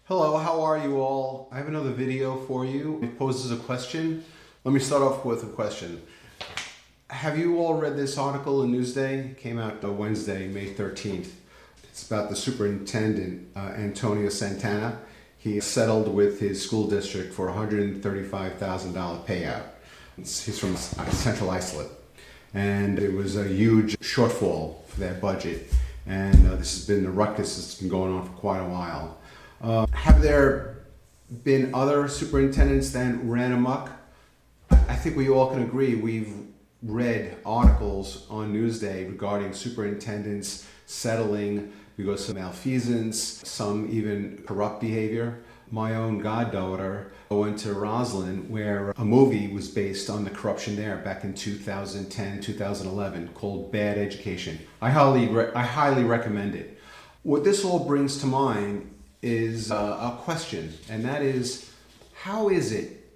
Hello, how are you all? I have another video for you. It poses a question. Let me start off with a question. Have you all read this article in Newsday? It came out Wednesday, May 13th. It's about the superintendent, Antonio Santana. He settled with his school district for $135,000 payout. He's from Central Islip. And it was a huge shortfall for their budget. And this has been the ruckus that's been going on for quite a while. Have there been other superintendents that ran amok? I think we all can agree we've read articles on Newsday regarding superintendents settling because of malfeasance, some even corrupt behavior. My own goddaughter went to Roslyn, where a movie was based on the corruption there back in 2010, 2011, called Bad Education. I highly recommend it. What this all brings to mind is a question, and that is, how is it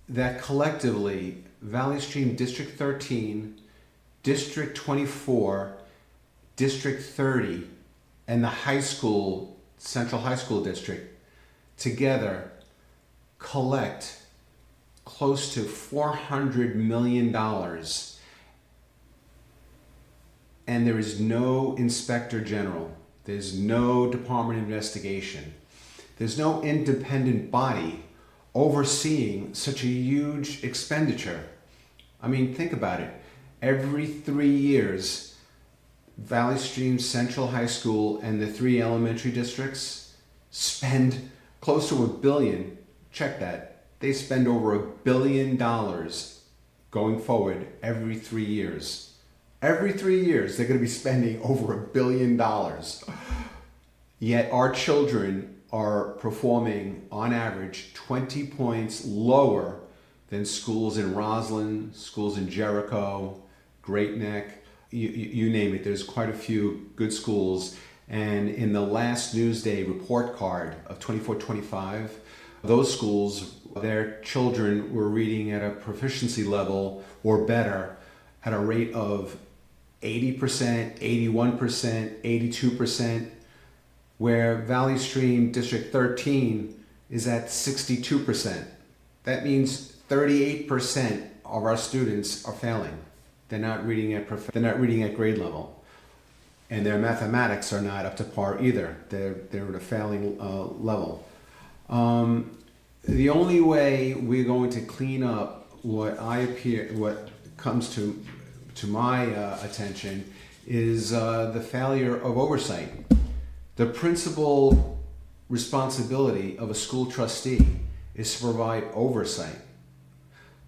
that collectively Valley Stream District 13, District 24, District 30, and the high school, Central High School District, together collect close to $400 million, and there is no inspector general? There's no Department of Investigation. There's no independent body overseeing such a huge expenditure. I mean, think about it. Every 3 years, Valley Stream Central High School and the 3 elementary districts spend close to $1 billion. Check that. They spend over $1 billion going forward every 3 years. Every 3 years, they're going to be spending over $1 billion. Yet our children are performing, on average, 20 points lower than schools in Roslyn, schools in Jericho, Great Neck, you name it. There's quite a few good schools. And in the last Newsday report card of 24-25, those schools, their children were reading at a proficiency level or better at a rate of 80%, 81%, 82%, where Valley Stream District 13 is at 62%. That means 38% of our students are failing. They're not reading at grade level, and their mathematics are not up to par either. They're at a failing level. The only way we're going to clean up what comes to my attention is the failure of oversight. The principal responsibility of a school trustee is to provide oversight.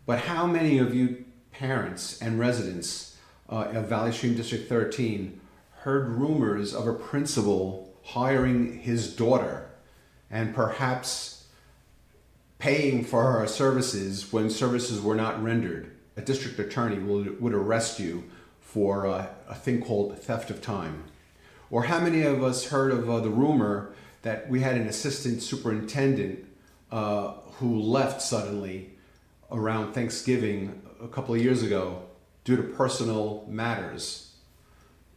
But how many of you parents and residents of Valley Stream District 13 heard rumors of a principal hiring his daughter and perhaps paying for her services when services were not rendered? A district attorney would arrest you for a thing called theft of time. Or how many of us heard of the rumor that we had an assistant superintendent who left suddenly around Thanksgiving a couple of years ago due to personal matters?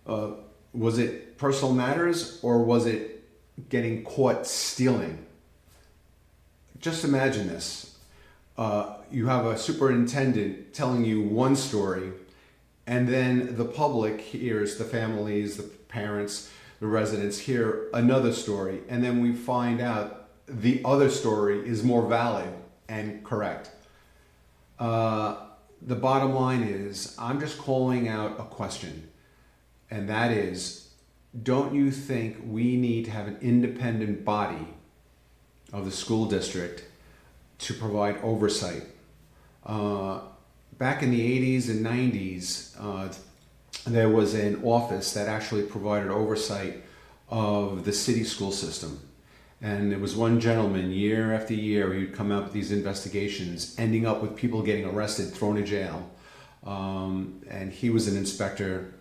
Was it personal matters, or was it getting caught stealing? Just imagine this. You have a superintendent telling you one story, and then the public hears, the families, the parents, the residents hear another story, and then we find out the other story is more valid and correct. The bottom line is, I'm just calling out a question, and that is, don't you think we need to have an independent body of the school district to provide oversight? Back in the 80s and 90s, there was an office that actually provided oversight of the city school system. And there was one gentleman, year after year, he would come out with these investigations, ending up with people getting arrested, thrown in jail. And he was an inspector.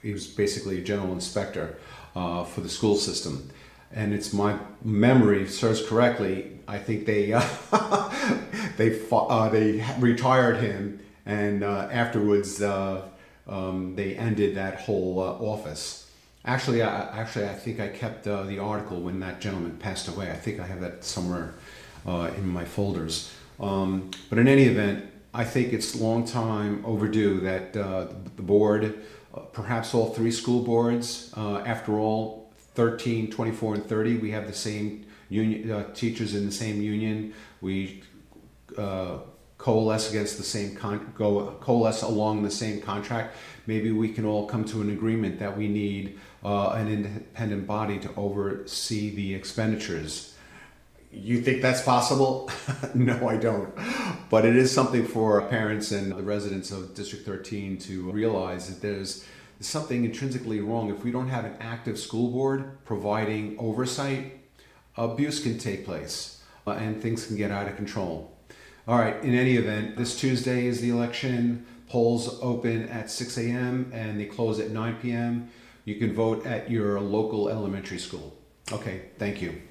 He was basically a general inspector for the school system. And it's my memory serves correctly, I think they retired him, and afterwards they ended that whole office. Actually, I think I kept the article when that gentleman passed away. I think I have that somewhere in my folders. But in any event, I think it's a long time overdue that the board, perhaps all three school boards, after all, 13, 24, and 30, we have the same union, teachers in the same union. We coalesce against the same coalesce along the same contract. Maybe we can all come to an agreement that we need an independent body to oversee the expenditures. You think that's possible? No, I don't. But it is something for parents and the residents of District 13 to realize that there's something intrinsically wrong. If we don't have an active school board providing oversight, abuse can take place and things can get out of control. All right, in any event, this Tuesday is the election. Polls open at 6 a.m. and they close at 9 p.m. You can vote at your local elementary school. Okay, thank you.